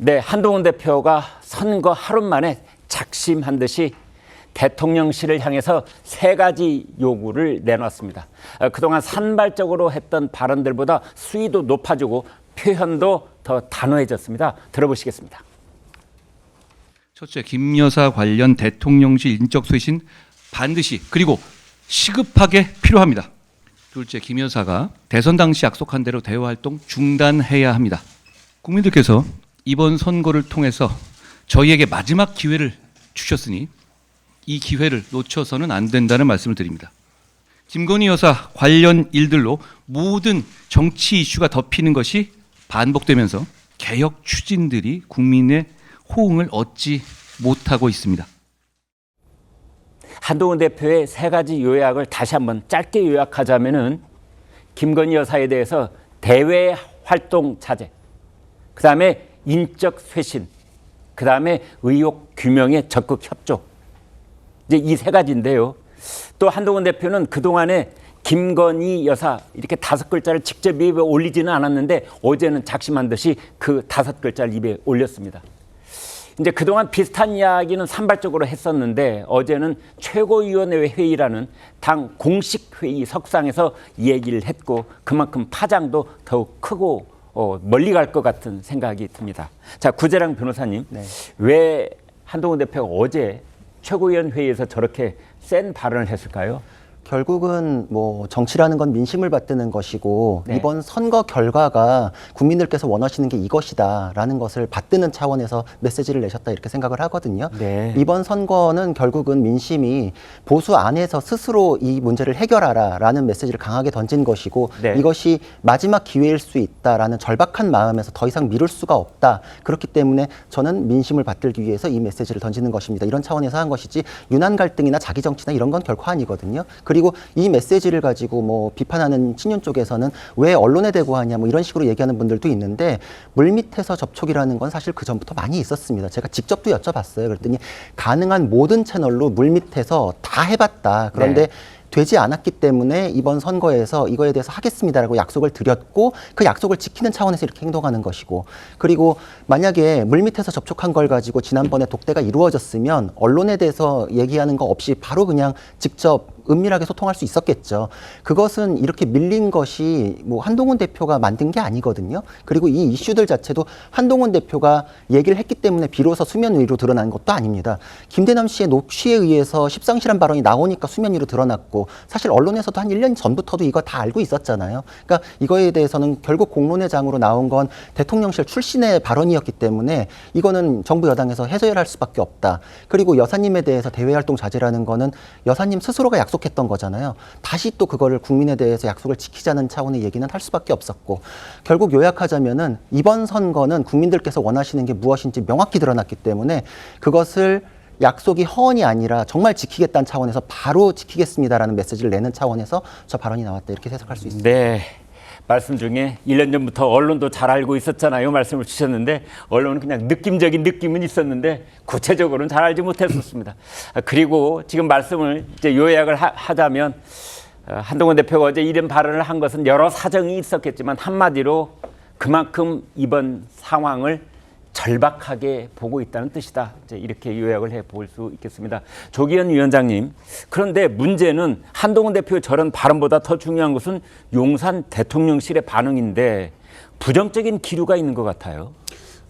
네, 한동훈 대표가 선거 하루 만에 작심한 듯이 대통령실을 향해서 3가지 요구를 내놨습니다. 그동안 산발적으로 했던 발언들보다 수위도 높아지고 표현도 더 단호해졌습니다. 들어보시겠습니다. 첫째, 김 여사 관련 대통령실 인적 쇄신 반드시 그리고 시급하게 필요합니다. 둘째, 김 여사가 대선 당시 약속한 대로 대화 활동 중단해야 합니다. 국민들께서 이번 선거를 통해서 저희에게 마지막 기회를 주셨으니 이 기회를 놓쳐서는 안 된다는 말씀을 드립니다. 김건희 여사 관련 일들로 모든 정치 이슈가 덮이는 것이 반복되면서 개혁 추진들이 국민의 호응을 얻지 못하고 있습니다. 한동훈 대표의 3가지 요약을 다시 한번 짧게 요약하자면은 김건희 여사에 대해서 대외 활동 자제, 그다음에 인적 쇄신, 그다음에 의혹 규명에 적극 협조. 이제 이 3가지인데요. 또 한동훈 대표는 그동안에 김건희 여사 이렇게 5글자를 직접 입에 올리지는 않았는데 어제는 작심한 듯이 그 5글자를 입에 올렸습니다. 이제 그동안 비슷한 이야기는 산발적으로 했었는데 어제는 최고위원회 회의라는 당 공식 회의 석상에서 얘기를 했고 그만큼 파장도 더욱 크고 멀리 갈 것 같은 생각이 듭니다. 자, 구재랑 변호사님, 네. 왜 한동훈 대표가 어제 최고위원 회의에서 저렇게 센 발언을 했을까요? 결국은 뭐 정치라는 건 민심을 받드는 것이고 네. 이번 선거 결과가 국민들께서 원하시는 게 이것이다라는 것을 받드는 차원에서 메시지를 내셨다 이렇게 생각을 하거든요. 네. 이번 선거는 결국은 민심이 보수 안에서 스스로 이 문제를 해결하라라는 메시지를 강하게 던진 것이고 네. 이것이 마지막 기회일 수 있다라는 절박한 마음에서 더 이상 미룰 수가 없다. 그렇기 때문에 저는 민심을 받들기 위해서 이 메시지를 던지는 것입니다. 이런 차원에서 한 것이지 유난 갈등이나 자기 정치나 이런 건 결코 아니거든요. 그리고 이 메시지를 가지고 뭐 비판하는 친윤 쪽에서는 왜 언론에 대고 하냐 뭐 이런 식으로 얘기하는 분들도 있는데 물밑에서 접촉이라는 건 사실 그 전부터 많이 있었습니다. 제가 직접도 여쭤봤어요. 그랬더니 가능한 모든 채널로 물밑에서 다 해봤다. 그런데 네. 되지 않았기 때문에 이번 선거에서 이거에 대해서 하겠습니다라고 약속을 드렸고 그 약속을 지키는 차원에서 이렇게 행동하는 것이고 그리고 만약에 물밑에서 접촉한 걸 가지고 지난번에 독대가 이루어졌으면 언론에 대해서 얘기하는 거 없이 바로 그냥 직접 은밀하게 소통할 수 있었겠죠. 그것은 이렇게 밀린 것이 뭐 한동훈 대표가 만든 게 아니거든요. 그리고 이 이슈들 자체도 한동훈 대표가 얘기를 했기 때문에 비로소 수면 위로 드러난 것도 아닙니다. 김대남 씨의 녹취에 의해서 십상실한 발언이 나오니까 수면 위로 드러났고 사실 언론에서도 한 1년 전부터도 이거 다 알고 있었잖아요. 그러니까 이거에 대해서는 결국 공론의 장으로 나온 건 대통령실 출신의 발언이었기 때문에 이거는 정부 여당에서 해결할 수밖에 없다. 그리고 여사님에 대해서 대외활동 자제라는 거는 여사님 스스로가 약속했던 거잖아요. 다시 또 그거를 국민에 대해서 약속을 지키자는 차원의 얘기는 할 수밖에 없었고 결국 요약하자면은 이번 선거는 국민들께서 원하시는 게 무엇인지 명확히 드러났기 때문에 그것을 약속이 허언이 아니라 정말 지키겠다는 차원에서 바로 지키겠습니다라는 메시지를 내는 차원에서 저 발언이 나왔다 이렇게 해석할 수 있습니다. 네. 말씀 중에 1년 전부터 언론도 잘 알고 있었잖아요. 말씀을 주셨는데 언론은 그냥 느낌적인 느낌은 있었는데 구체적으로는 잘 알지 못했었습니다. 그리고 지금 말씀을 이제 요약을 하자면 한동훈 대표가 어제 이런 발언을 한 것은 여러 사정이 있었겠지만 한마디로 그만큼 이번 상황을 절박하게 보고 있다는 뜻이다. 이제 이렇게 요약을 해볼 수 있겠습니다. 조기현 위원장님, 그런데 문제는 한동훈 대표의 저런 발언보다 더 중요한 것은 용산 대통령실의 반응인데 부정적인 기류가 있는 것 같아요.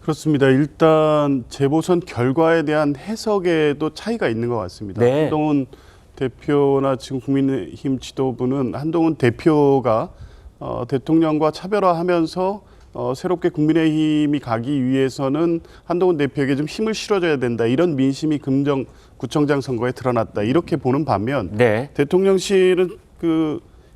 그렇습니다. 일단 재보선 결과에 대한 해석에도 차이가 있는 것 같습니다. 네. 한동훈 대표나 지금 국민의힘 지도부는 한동훈 대표가 대통령과 차별화하면서 새롭게 국민의힘이 가기 위해서는 한동훈 대표에게 좀 힘을 실어줘야 된다. 이런 민심이 금정구청장 선거에 드러났다. 이렇게 보는 반면 네. 대통령실은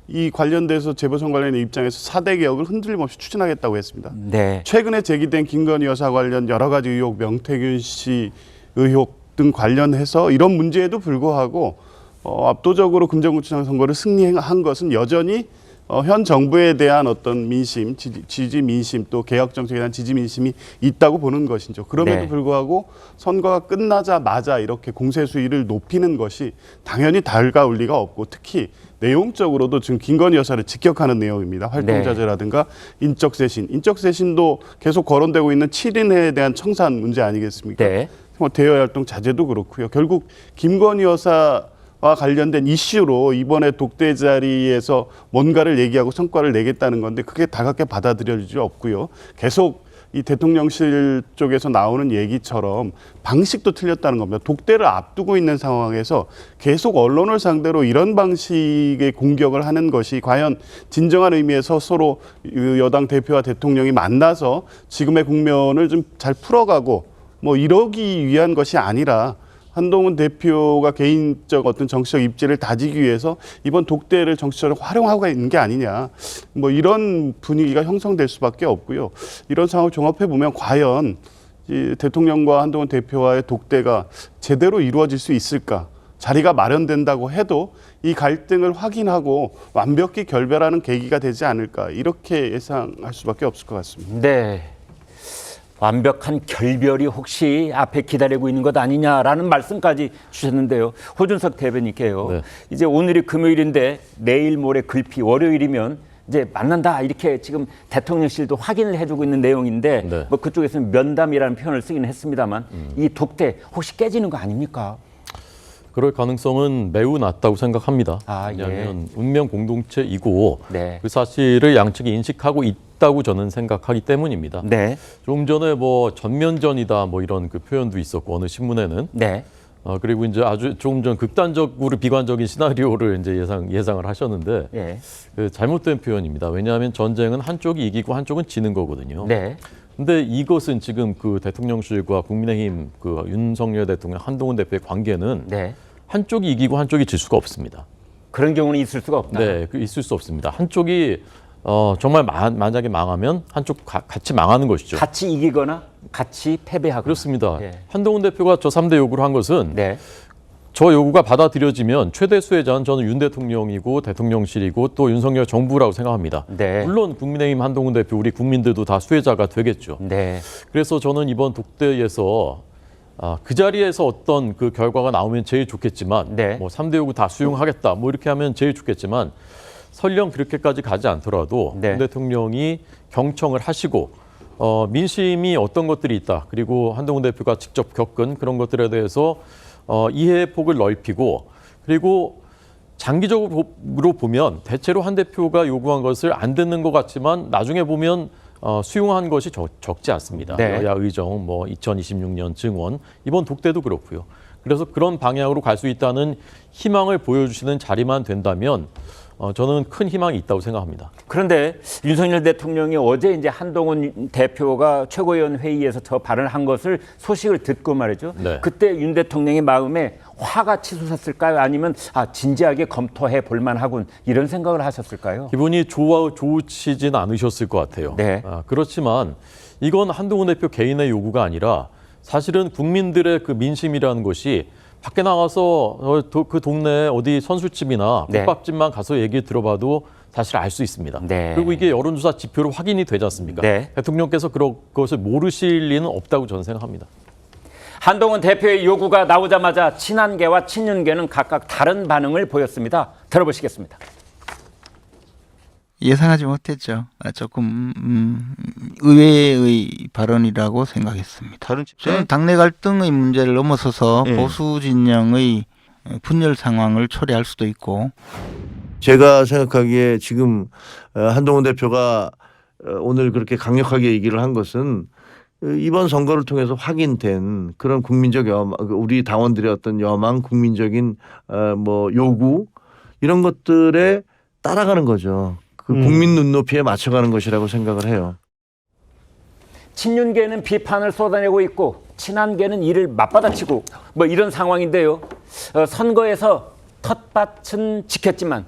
이 관련돼서 재보선 관련의 입장에서 4대 개혁을 흔들림 없이 추진하겠다고 했습니다. 네. 최근에 제기된 김건희 여사 관련 여러 가지 의혹, 명태균 씨 의혹 등 관련해서 이런 문제에도 불구하고 압도적으로 금정구청장 선거를 승리한 것은 여전히 현 정부에 대한 어떤 민심, 지지 민심 또 개혁 정책에 대한 지지 민심이 있다고 보는 것이죠. 그럼에도 네. 불구하고 선거가 끝나자마자 이렇게 공세 수위를 높이는 것이 당연히 달가울 리가 없고 특히 내용적으로도 지금 김건희 여사를 직격하는 내용입니다. 활동자재라든가 인적쇄신도 계속 거론되고 있는 7인회에 대한 청산 문제 아니겠습니까? 네. 대여 활동 자제도 그렇고요. 결국 김건희 여사와 관련된 이슈로 이번에 독대 자리에서 뭔가를 얘기하고 성과를 내겠다는 건데 그게 다각게 받아들여질 없고요. 계속 이 대통령실 쪽에서 나오는 얘기처럼 방식도 틀렸다는 겁니다. 독대를 앞두고 있는 상황에서 계속 언론을 상대로 이런 방식의 공격을 하는 것이 과연 진정한 의미에서 서로 여당 대표와 대통령이 만나서 지금의 국면을 좀 잘 풀어가고 뭐 이러기 위한 것이 아니라 한동훈 대표가 개인적 어떤 정치적 입지를 다지기 위해서 이번 독대를 정치적으로 활용하고 있는 게 아니냐. 뭐 이런 분위기가 형성될 수밖에 없고요. 이런 상황을 종합해 보면 과연 이 대통령과 한동훈 대표와의 독대가 제대로 이루어질 수 있을까? 자리가 마련된다고 해도 이 갈등을 확인하고 완벽히 결별하는 계기가 되지 않을까. 이렇게 예상할 수밖에 없을 것 같습니다. 네. 완벽한 결별이 혹시 앞에 기다리고 있는 것 아니냐라는 말씀까지 주셨는데요. 호준석 대변인께요. 네. 이제 오늘이 금요일인데 내일 모레 글피 월요일이면 이제 만난다 이렇게 지금 대통령실도 확인을 해주고 있는 내용인데 네. 뭐 그쪽에서는 면담이라는 표현을 쓰긴 했습니다만 이 독대 혹시 깨지는 거 아닙니까? 그럴 가능성은 매우 낮다고 생각합니다. 아, 왜냐하면 운명 공동체이고 네. 그 사실을 양측이 인식하고 있다고 저는 생각하기 때문입니다. 네. 좀 전에 뭐 전면전이다 뭐 이런 그 표현도 있었고 어느 신문에는 네. 그리고 이제 아주 조금 전 극단적으로 비관적인 시나리오를 이제 예상을 하셨는데 네. 그 잘못된 표현입니다. 왜냐하면 전쟁은 한쪽이 이기고 한쪽은 지는 거거든요. 네. 근데 이것은 지금 그 대통령실과 국민의힘 그 윤석열 대통령, 한동훈 대표의 관계는 네. 한쪽이 이기고 한쪽이 질 수가 없습니다. 그런 경우는 있을 수가 없다. 네, 있을 수 없습니다. 한쪽이 정말 만약에 망하면 한쪽 같이 망하는 것이죠. 같이 이기거나 같이 패배하거나. 그렇습니다. 네. 한동훈 대표가 저 3대 요구를 한 것은 네. 저 요구가 받아들여지면 최대 수혜자는 저는 윤 대통령이고 대통령실이고 또 윤석열 정부라고 생각합니다. 네. 물론 국민의힘 한동훈 대표 우리 국민들도 다 수혜자가 되겠죠. 네. 그래서 저는 이번 독대에서 그 자리에서 어떤 그 결과가 나오면 제일 좋겠지만 네. 뭐 3대 요구 다 수용하겠다 뭐 이렇게 하면 제일 좋겠지만 설령 그렇게까지 가지 않더라도 네. 윤 대통령이 경청을 하시고 민심이 어떤 것들이 있다. 그리고 한동훈 대표가 직접 겪은 그런 것들에 대해서 이해의 폭을 넓히고 그리고 장기적으로 보면 대체로 한 대표가 요구한 것을 안 듣는 것 같지만 나중에 보면 수용한 것이 적지 않습니다. 네. 여야 의정, 뭐 2026년 증원, 이번 독대도 그렇고요. 그래서 그런 방향으로 갈 수 있다는 희망을 보여주시는 자리만 된다면 저는 큰 희망이 있다고 생각합니다. 그런데 윤석열 대통령이 어제 이제 한동훈 대표가 최고위원 회의에서 저 발언을 한 것을 소식을 듣고 말이죠. 네. 그때 윤 대통령의 마음에 화가 치솟았을까요? 아니면 진지하게 검토해 볼 만하군 이런 생각을 하셨을까요? 기분이 좋으시진 않으셨을 것 같아요. 네. 그렇지만 이건 한동훈 대표 개인의 요구가 아니라 사실은 국민들의 그 민심이라는 것이 밖에 나가서 그 동네 어디 선술집이나 네. 국밥집만 가서 얘기 들어봐도 사실 알 수 있습니다. 네. 그리고 이게 여론조사 지표로 확인이 되지 않습니까? 네. 대통령께서 그런 것을 모르실 리는 없다고 저는 생각합니다. 한동훈 대표의 요구가 나오자마자 친한계와 친윤계는 각각 다른 반응을 보였습니다. 들어보시겠습니다. 예상하지 못했죠. 조금 의외의 발언이라고 생각했습니다. 저는 당내 갈등의 문제를 넘어서서 보수 진영의 분열 상황을 초래할 수도 있고 제가 생각하기에 지금 한동훈 대표가 오늘 그렇게 강력하게 얘기를 한 것은 이번 선거를 통해서 확인된 그런 국민적 여망, 우리 당원들의 어떤 여망, 국민적인 뭐 요구 이런 것들에 따라가는 거죠. 그 국민 눈높이에 맞춰가는 것이라고 생각을 해요. 친윤계는 비판을 쏟아내고 있고 친한계는 이를 맞받아치고 뭐 이런 상황인데요. 선거에서 텃밭은 지켰지만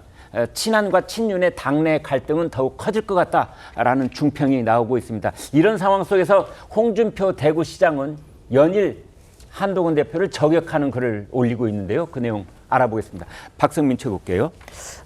친한과 친윤의 당내 갈등은 더욱 커질 것 같다라는 중평이 나오고 있습니다. 이런 상황 속에서 홍준표 대구시장은 연일 한동훈 대표를 저격하는 글을 올리고 있는데요. 그 내용 알아보겠습니다. 박성민 최고께요.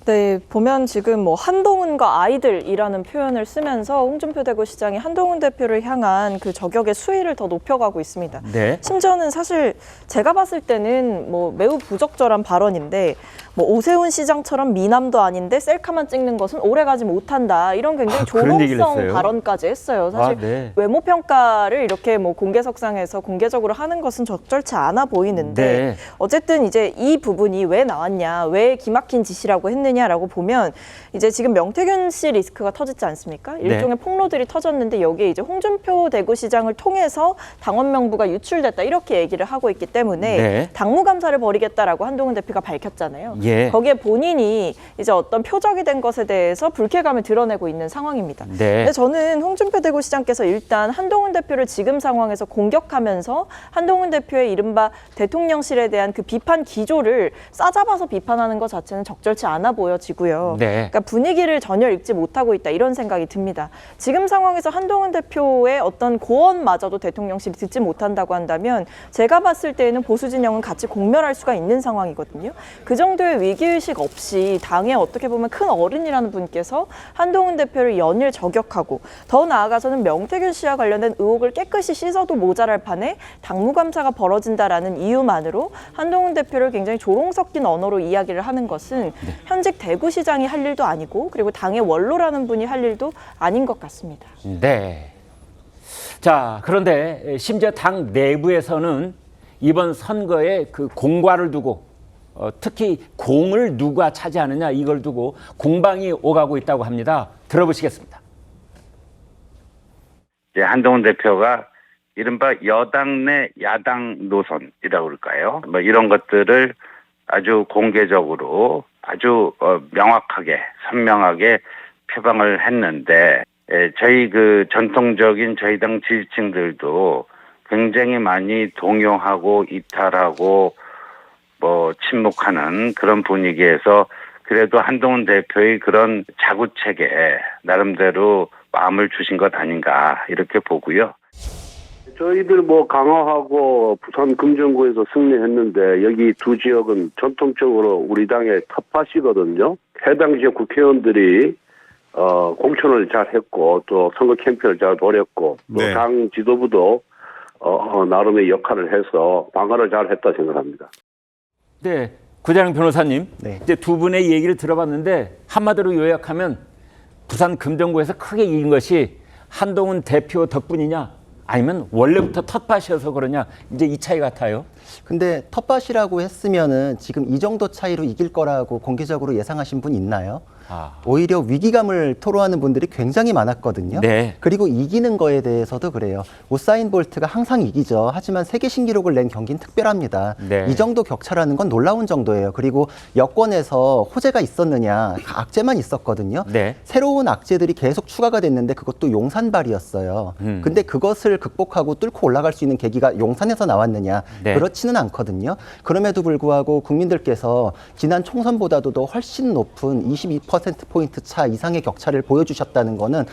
네, 보면 지금 뭐 한동훈과 아이들이라는 표현을 쓰면서 홍준표 대구시장이 한동훈 대표를 향한 그 저격의 수위를 더 높여가고 있습니다. 네. 심지어는 사실 제가 봤을 때는 뭐 매우 부적절한 발언인데 뭐 오세훈 시장처럼 미남도 아닌데 셀카만 찍는 것은 오래가지 못한다. 이런 굉장히 그런 얘기를 조롱성 했어요? 발언까지 했어요. 사실 네. 외모 평가를 이렇게 뭐 공개석상에서 공개적으로 하는 것은 적절치 않아 보이는데 네. 어쨌든 이제 이 부분이 왜 나왔냐, 왜 기막힌 짓이라고 했느냐라고 보면 이제 지금 명태균 씨 리스크가 터졌지 않습니까? 일종의 폭로들이 터졌는데 여기에 이제 홍준표 대구시장을 통해서 당원 명부가 유출됐다 이렇게 얘기를 하고 있기 때문에 네. 당무감사를 벌이겠다라고 한동훈 대표가 밝혔잖아요. 예. 거기에 본인이 이제 어떤 표적이 된 것에 대해서 불쾌감을 드러내고 있는 상황입니다. 네. 근데 저는 홍준표 대구시장께서 일단 한동훈 대표를 지금 상황에서 공격하면서 한동훈 대표의 이른바 대통령실에 대한 그 비판 기조를 싸잡아서 비판하는 것 자체는 적절치 않아 보여지고요. 네. 그러니까 분위기를 전혀 읽지 못하고 있다 이런 생각이 듭니다. 지금 상황에서 한동훈 대표의 어떤 고언마저도 대통령실이 듣지 못한다고 한다면 제가 봤을 때에는 보수 진영은 같이 공멸할 수가 있는 상황이거든요. 그 정도의 위기의식 없이 당에 어떻게 보면 큰 어른이라는 분께서 한동훈 대표를 연일 저격하고 더 나아가서는 명태균 씨와 관련된 의혹을 깨끗이 씻어도 모자랄 판에 당무감사가 벌어진다라는 이유만으로 한동훈 대표를 굉장히 조롱 섞인 언어로 이야기를 하는 것은 현직 대구시장이 할 일도 아니고 그리고 당의 원로라는 분이 할 일도 아닌 것 같습니다. 네. 자, 그런데 심지어 당 내부에서는 이번 선거에 그 공과를 두고 특히 공을 누가 차지하느냐 이걸 두고 공방이 오가고 있다고 합니다. 들어보시겠습니다. 이제 한동훈 대표가 이른바 여당 내 야당 노선이라고 그럴까요? 뭐 이런 것들을 아주 공개적으로 아주 명확하게 선명하게 표방을 했는데 저희 그 전통적인 저희 당 지지층들도 굉장히 많이 동요하고 이탈하고 뭐 침묵하는 그런 분위기에서 그래도 한동훈 대표의 그런 자구책에 나름대로 마음을 주신 것 아닌가 이렇게 보고요. 저희들 뭐 강화하고 부산 금정구에서 승리했는데 여기 두 지역은 전통적으로 우리 당의 텃밭이거든요. 해당 지역 국회의원들이 공천을 잘 했고 또 선거 캠페인을 잘 벌였고 또 당 지도부도 나름의 역할을 해서 방어를 잘 했다 생각합니다. 네, 구자영 변호사님, 네. 이제 두 분의 얘기를 들어봤는데 한마디로 요약하면 부산 금정구에서 크게 이긴 것이 한동훈 대표 덕분이냐 아니면 원래부터 텃밭이어서 그러냐 이제 이 차이 같아요. 근데 텃밭이라고 했으면은 지금 이 정도 차이로 이길 거라고 공개적으로 예상하신 분 있나요? 오히려 위기감을 토로하는 분들이 굉장히 많았거든요. 네. 그리고 이기는 거에 대해서도 그래요. 우사인 볼트가 항상 이기죠. 하지만 세계 신기록을 낸 경기는 특별합니다. 네. 이 정도 격차라는 건 놀라운 정도예요. 그리고 여권에서 호재가 있었느냐, 악재만 있었거든요. 네. 새로운 악재들이 계속 추가가 됐는데 그것도 용산발이었어요. 근데 그것을 극복하고 뚫고 올라갈 수 있는 계기가 용산에서 나왔느냐? 네. 그렇지는 않거든요. 그럼에도 불구하고 국민들께서 지난 총선보다도 더 훨씬 높은 22%포인트 차 이상의 격차를 보여주셨다는 거는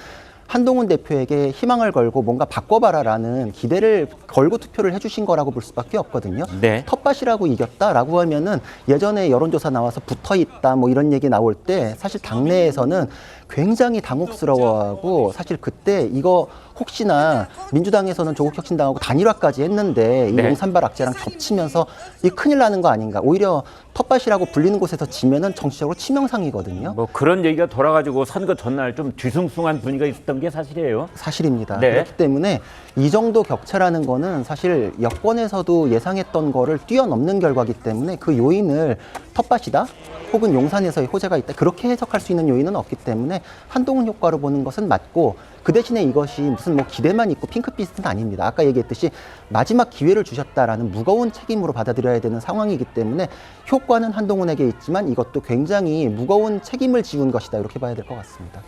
한동훈 대표에게 희망을 걸고 뭔가 바꿔봐라라는 기대를 걸고 투표를 해주신 거라고 볼 수밖에 없거든요. 네. 텃밭이라고 이겼다라고 하면은 예전에 여론조사 나와서 붙어있다 뭐 이런 얘기 나올 때 사실 당내에서는 굉장히 당혹스러워하고 사실 그때 이거 혹시나 민주당에서는 조국혁신당하고 단일화까지 했는데 이 네. 용산발 악재랑 겹치면서 이 큰일 나는 거 아닌가. 오히려 텃밭이라고 불리는 곳에서 지면은 정치적으로 치명상이거든요. 뭐 그런 얘기가 돌아가지고 선거 전날 좀 뒤숭숭한 분위기가 있었던 게 사실이에요. 사실입니다. 네. 그렇기 때문에 이 정도 격차라는 거는 사실 여권에서도 예상했던 거를 뛰어넘는 결과이기 때문에 그 요인을 텃밭이다 혹은 용산에서의 호재가 있다 그렇게 해석할 수 있는 요인은 없기 때문에 한동훈 효과로 보는 것은 맞고 그 대신에 이것이 무슨 뭐 기대만 있고 핑크빛은 아닙니다. 아까 얘기했듯이 마지막 기회를 주셨다라는 무거운 책임으로 받아들여야 되는 상황이기 때문에 효과는 한동훈에게 있지만 이것도 굉장히 무거운 책임을 지운 것이다 이렇게 봐야 될 것 같습니다.